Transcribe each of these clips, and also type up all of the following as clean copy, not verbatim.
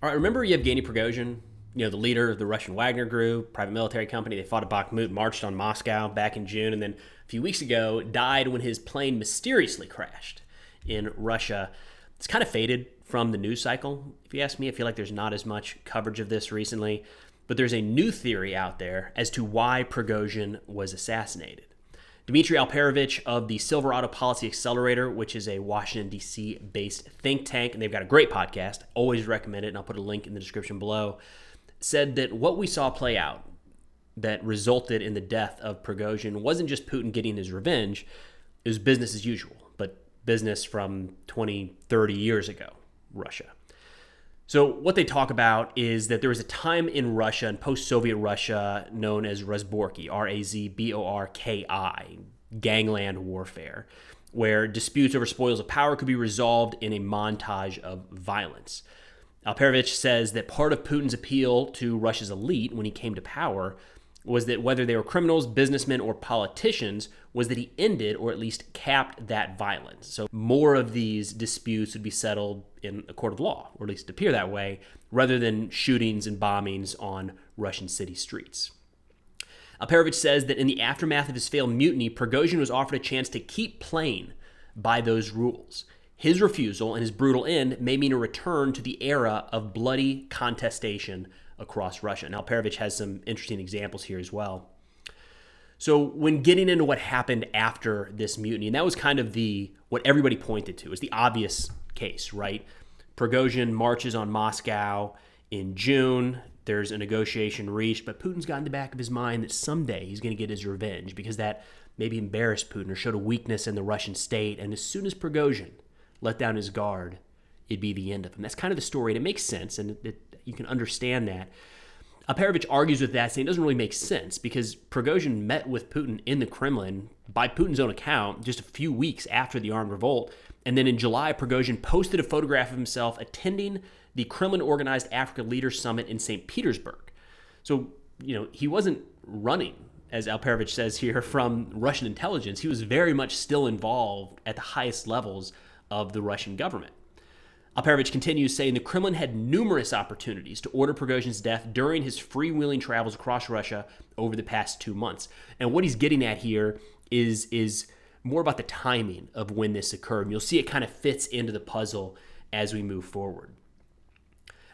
All right, remember Yevgeny Prigozhin, the leader of the Russian Wagner Group, private military company. They fought at Bakhmut, marched on Moscow back in June, and then a few weeks ago died when his plane mysteriously crashed in Russia. It's kind of faded from the news cycle, if you ask me. I feel like there's not as much coverage of this recently, but there's a new theory out there as to why Prigozhin was assassinated. Dmitry Alperovitch of the Silverado Policy Accelerator, which is a Washington, D.C. based think tank, and they've got a great podcast. Always recommend it, and I'll put a link in the description below, said that what we saw play out that resulted in the death of Prigozhin wasn't just Putin getting his revenge, it was business as usual, but business from 20, 30 years ago, Russia. So what they talk about is that there was a time in Russia, in post-Soviet Russia, known as Razborki, R-A-Z-B-O-R-K-I, gangland warfare, where disputes over spoils of power could be resolved in a montage of violence. Alperovitch says that part of Putin's appeal to Russia's elite when he came to power was that whether they were criminals, businessmen, or politicians, was that he ended or at least capped that violence. So more of these disputes would be settled in a court of law, or at least appear that way, rather than shootings and bombings on Russian city streets. Alperovitch says that in the aftermath of his failed mutiny, Prigozhin was offered a chance to keep playing by those rules. His refusal and his brutal end may mean a return to the era of bloody contestation across Russia. And Alperovitch has some interesting examples here as well. So when getting into what happened after this mutiny, and that was kind of what everybody pointed to, is the obvious case, right? Prigozhin marches on Moscow in June. There's a negotiation reached, but Putin's got in the back of his mind that someday he's going to get his revenge because that maybe embarrassed Putin or showed a weakness in the Russian state. And as soon as Prigozhin let down his guard, it'd be the end of him. That's kind of the story, and it makes sense, and you can understand that. Alperovitch argues with that, saying it doesn't really make sense because Prigozhin met with Putin in the Kremlin, by Putin's own account, just a few weeks after the armed revolt. And then in July, Prigozhin posted a photograph of himself attending the Kremlin-organized Africa Leaders Summit in St. Petersburg. So, he wasn't running, as Alperovitch says here, from Russian intelligence. He was very much still involved at the highest levels of the Russian government. Alperovitch continues saying the Kremlin had numerous opportunities to order Prigozhin's death during his freewheeling travels across Russia over the past 2 months. And what he's getting at here is more about the timing of when this occurred. And you'll see it kind of fits into the puzzle as we move forward.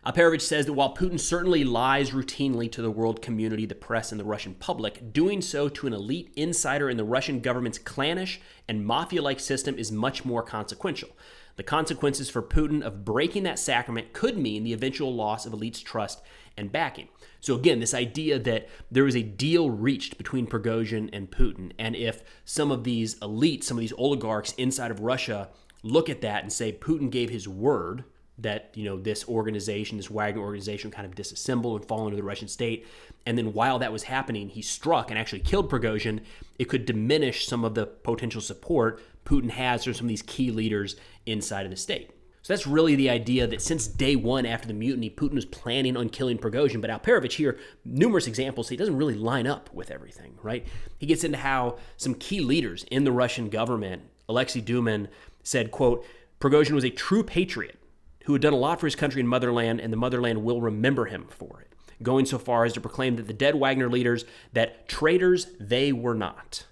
Alperovitch says that while Putin certainly lies routinely to the world community, the press, and the Russian public, doing so to an elite insider in the Russian government's clannish and mafia-like system is much more consequential. The consequences for Putin of breaking that sacrament could mean the eventual loss of elites' trust and backing. So again, this idea that there was a deal reached between Prigozhin and Putin, and if some of these elites, some of these oligarchs inside of Russia look at that and say Putin gave his word that this organization, this Wagner organization, kind of disassemble and fall into the Russian state, and then while that was happening, he struck and actually killed Prigozhin, it could diminish some of the potential support Putin has from some of these key leaders inside of the state. So that's really the idea that since day one after the mutiny, Putin was planning on killing Prigozhin. But Alperovitch here, numerous examples, he doesn't really line up with everything, right? He gets into how some key leaders in the Russian government, Alexei Dumin, said, quote, Prigozhin was a true patriot who had done a lot for his country and motherland, and the motherland will remember him for it, going so far as to proclaim that the dead Wagner leaders, that traitors they were not.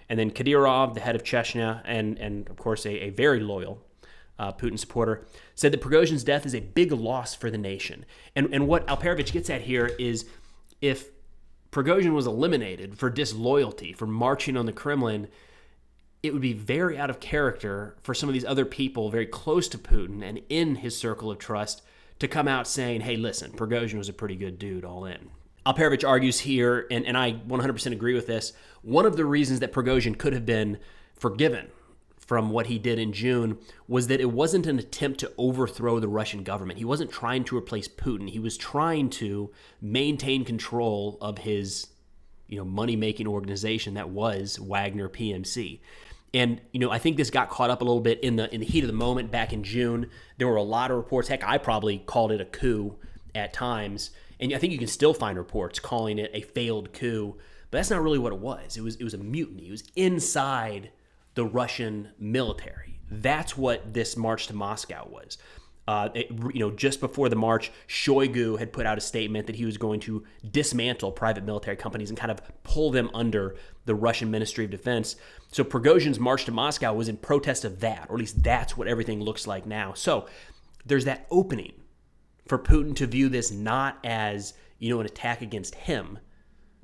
And then Kadyrov, the head of Chechnya, and of course a very loyal Putin supporter, said that Prigozhin's death is a big loss for the nation. And what Alperovitch gets at here is if Prigozhin was eliminated for disloyalty, for marching on the Kremlin, it would be very out of character for some of these other people very close to Putin and in his circle of trust to come out saying, hey, listen, Prigozhin was a pretty good dude all in. Alperovitch argues here, and I 100% agree with this, one of the reasons that Prigozhin could have been forgiven from what he did in June was that it wasn't an attempt to overthrow the Russian government. He wasn't trying to replace Putin. He was trying to maintain control of his money-making organization that was Wagner PMC. And, I think this got caught up a little bit in the heat of the moment back in June. There were a lot of reports. Heck, I probably called it a coup at times. And I think you can still find reports calling it a failed coup. But that's not really what it was. It was a mutiny. It was inside the Russian military. That's what this march to Moscow was. Just before the march, Shoigu had put out a statement that he was going to dismantle private military companies and kind of pull them under the Russian Ministry of Defense. So Prigozhin's march to Moscow was in protest of that, or at least that's what everything looks like now. So there's that opening for Putin to view this not as, an attack against him,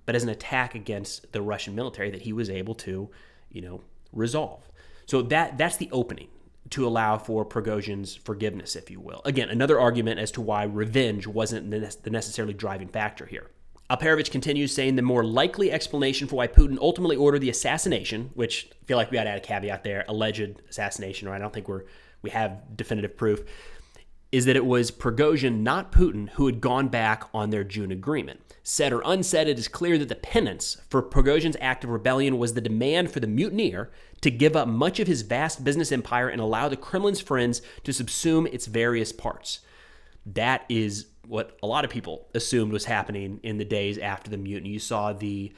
but as an attack against the Russian military that he was able to, resolve. So that's the opening to allow for Prigozhin's forgiveness, if you will. Again, another argument as to why revenge wasn't the necessarily driving factor here. Alperovich continues saying the more likely explanation for why Putin ultimately ordered the assassination, which I feel like we got to add a caveat there, alleged assassination, right? I don't think we have definitive proof, is that it was Prigozhin, not Putin, who had gone back on their June agreement. Said or unsaid, it is clear that the penance for Prigozhin's act of rebellion was the demand for the mutineer to give up much of his vast business empire and allow the Kremlin's friends to subsume its various parts. That is what a lot of people assumed was happening in the days after the mutiny. You saw the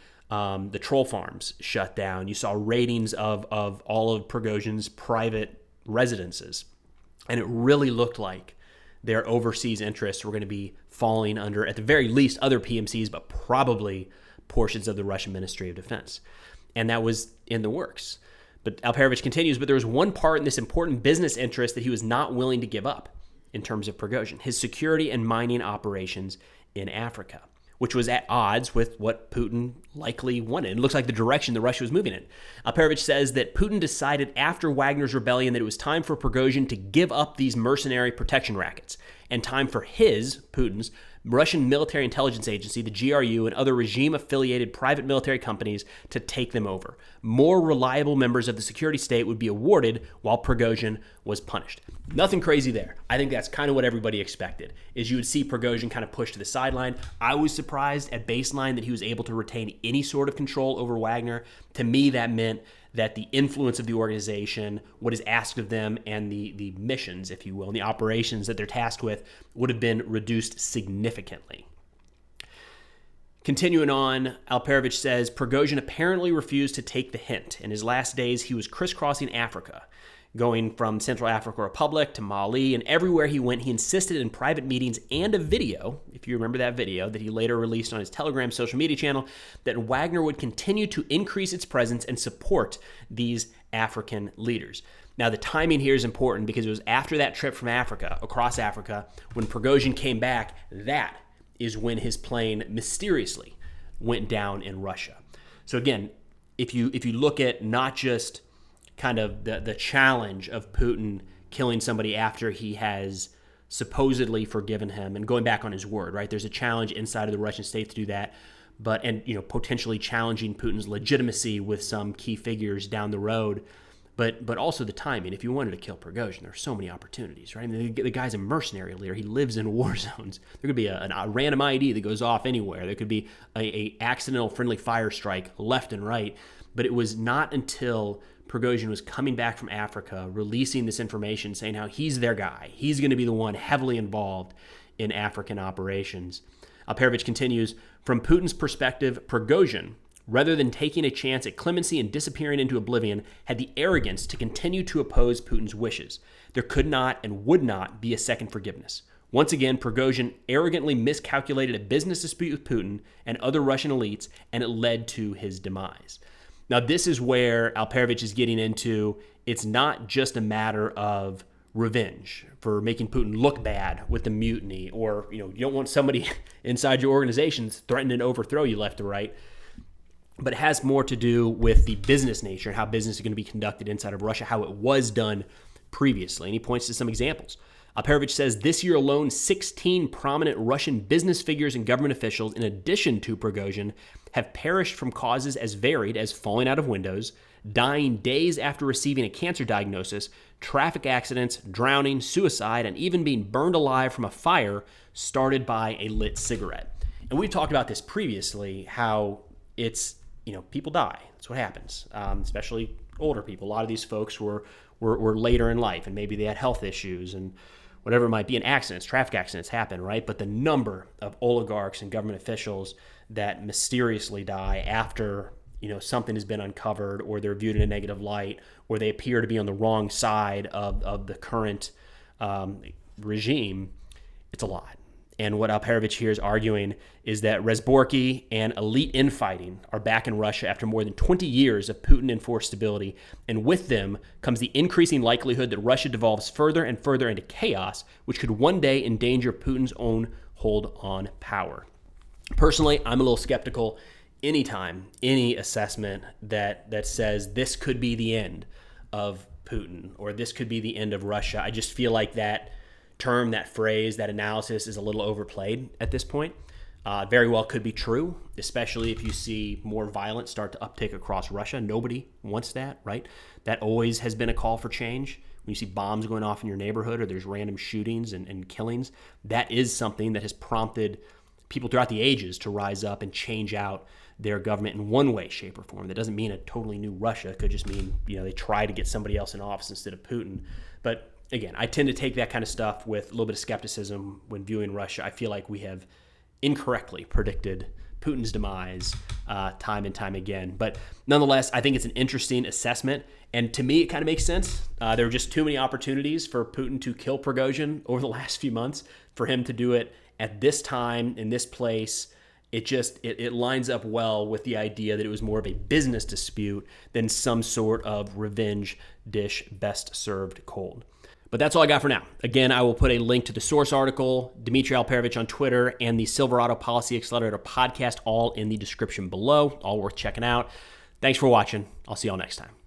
troll farms shut down. You saw ratings of all of Prigozhin's private residences. And it really looked like their overseas interests were going to be falling under, at the very least, other PMCs, but probably portions of the Russian Ministry of Defense. And that was in the works. But Alperovich continues, but there was one part in this important business interest that he was not willing to give up in terms of Prigozhin, his security and mining operations in Africa, which was at odds with what Putin likely wanted. It looks like the direction that Russia was moving in. Alperovich says that Putin decided after Wagner's rebellion that it was time for Prigozhin to give up these mercenary protection rackets and time for Putin's, Russian military intelligence agency, the GRU, and other regime-affiliated private military companies to take them over. More reliable members of the security state would be awarded while Prigozhin was punished. Nothing crazy there. I think that's kind of what everybody expected, is you would see Prigozhin kind of pushed to the sideline. I was surprised at baseline that he was able to retain any sort of control over Wagner. To me, that meant that the influence of the organization, what is asked of them, and the missions, if you will, and the operations that they're tasked with would have been reduced significantly. Continuing on, Alperovich says, Prigozhin apparently refused to take the hint. In his last days, he was crisscrossing Africa, going from Central African Republic to Mali, and everywhere he went, he insisted in private meetings and a video, if you remember that video that he later released on his Telegram social media channel, that Wagner would continue to increase its presence and support these African leaders. Now, the timing here is important because it was after that trip from Africa, across Africa, when Prigozhin came back, that is when his plane mysteriously went down in Russia. So again, if you look at not just kind of the challenge of Putin killing somebody after he has supposedly forgiven him and going back on his word, right? There's a challenge inside of the Russian state to do that, and potentially challenging Putin's legitimacy with some key figures down the road, but also the timing. If you wanted to kill Prigozhin, there are so many opportunities, right? I mean, the guy's a mercenary leader. He lives in war zones. There could be a random ID that goes off anywhere. There could be a accidental friendly fire strike left and right. But it was not until Prigozhin was coming back from Africa, releasing this information, saying how he's their guy. He's going to be the one heavily involved in African operations. Alperovich continues, from Putin's perspective, Prigozhin, rather than taking a chance at clemency and disappearing into oblivion, had the arrogance to continue to oppose Putin's wishes. There could not and would not be a second forgiveness. Once again, Prigozhin arrogantly miscalculated a business dispute with Putin and other Russian elites, and it led to his demise. Now, this is where Alperovich is getting into, it's not just a matter of revenge for making Putin look bad with the mutiny, or you don't want somebody inside your organization threatening to overthrow you left or right, but it has more to do with the business nature and how business is going to be conducted inside of Russia, how it was done previously. And he points to some examples. Alperovich says this year alone, 16 prominent Russian business figures and government officials, in addition to Prigozhin, have perished from causes as varied as falling out of windows, dying days after receiving a cancer diagnosis, traffic accidents, drowning, suicide, and even being burned alive from a fire started by a lit cigarette. And we've talked about this previously, how it's, people die. That's what happens, especially older people. A lot of these folks were later in life, and maybe they had health issues and whatever it might be, and accidents, traffic accidents happen, right? But the number of oligarchs and government officials that mysteriously die after, something has been uncovered, or they're viewed in a negative light, or they appear to be on the wrong side of the current regime, it's a lot. And what Alperovich here is arguing is that Rezborki and elite infighting are back in Russia after more than 20 years of Putin-enforced stability, and with them comes the increasing likelihood that Russia devolves further and further into chaos, which could one day endanger Putin's own hold on power. Personally, I'm a little skeptical anytime, any assessment that says this could be the end of Putin or this could be the end of Russia. I just feel like that term, that phrase, that analysis is a little overplayed at this point. Very well could be true, especially if you see more violence start to uptick across Russia. Nobody wants that, right? That always has been a call for change. When you see bombs going off in your neighborhood or there's random shootings and killings, that is something that has prompted people throughout the ages to rise up and change out their government in one way, shape, or form. That doesn't mean a totally new Russia. It could just mean, they try to get somebody else in office instead of Putin. But again, I tend to take that kind of stuff with a little bit of skepticism when viewing Russia. I feel like we have incorrectly predicted Putin's demise time and time again. But nonetheless, I think it's an interesting assessment. And to me, it kind of makes sense. There were just too many opportunities for Putin to kill Prigozhin over the last few months. For him to do it at this time, in this place, it lines up well with the idea that it was more of a business dispute than some sort of revenge dish best served cold. But that's all I got for now. Again, I will put a link to the source article, Dmitry Alperovich on Twitter, and the Silverado Policy Accelerator podcast all in the description below. All worth checking out. Thanks for watching. I'll see y'all next time.